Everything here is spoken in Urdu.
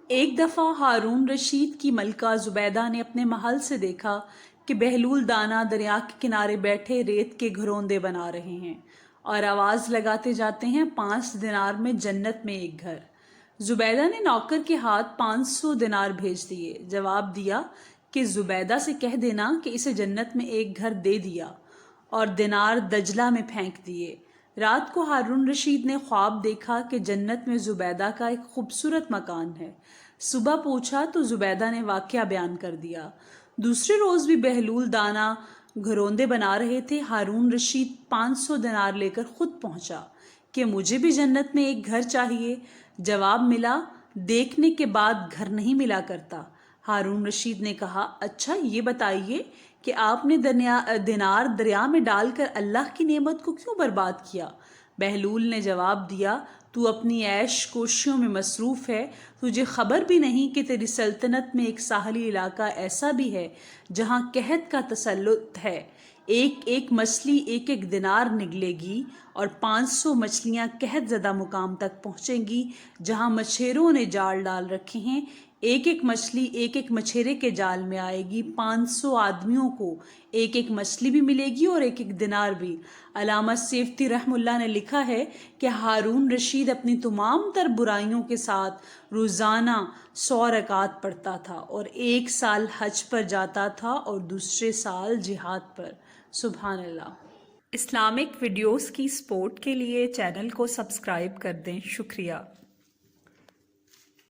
ایک دفعہ ہارون رشید کی ملکہ زبیدہ نے اپنے محل سے دیکھا کہ بہلول دانا دریا کے کنارے بیٹھے ریت کے گھروندے بنا رہے ہیں اور آواز لگاتے جاتے ہیں 5 دینار میں جنت میں ایک گھر۔ زبیدہ نے نوکر کے ہاتھ 500 دینار بھیج دیے، جواب دیا کہ زبیدہ سے کہہ دینا کہ اسے جنت میں ایک گھر دے دیا، اور دینار دجلہ میں پھینک دیے۔ رات کو ہارون رشید نے خواب دیکھا کہ جنت میں زبیدہ کا ایک خوبصورت مکان ہے۔ صبح پوچھا تو زبیدہ نے واقعہ بیان کر دیا۔ دوسرے روز بھی بہلول دانا گھروندے بنا رہے تھے۔ ہارون رشید 500 دینار لے کر خود پہنچا کہ مجھے بھی جنت میں ایک گھر چاہیے۔ جواب ملا، دیکھنے کے بعد گھر نہیں ملا کرتا۔ ہارون رشید نے کہا، اچھا یہ بتائیے کہ آپ نے دینار دریا میں ڈال کر اللہ کی نعمت کو کیوں برباد کیا؟ بہلول نے جواب دیا، تو اپنی عیش کوشیوں میں مصروف ہے، تجھے خبر بھی نہیں کہ تیری سلطنت میں ایک ساحلی علاقہ ایسا بھی ہے جہاں قحط کا تسلط ہے۔ ایک ایک مچھلی 1 دینار نکلے گی اور 500 مچھلیاں قحط زدہ مقام تک پہنچیں گی جہاں مچھیروں نے جال ڈال رکھے ہیں۔ ایک ایک مچھلی ایک مچھیرے کے جال میں آئے گی۔ 500 آدمیوں کو ایک مچھلی بھی ملے گی اور 1 دینار بھی۔ علامہ سیوطی رحم اللہ نے لکھا ہے کہ ہارون رشید اپنی تمام تر برائیوں کے ساتھ روزانہ 100 رکعات پڑھتا تھا اور 1 سال حج پر جاتا تھا اور دوسرے سال جہاد پر۔ سبحان اللہ۔ اسلامک ویڈیوز کی سپورٹ کے لیے چینل کو سبسکرائب کر دیں۔ شکریہ۔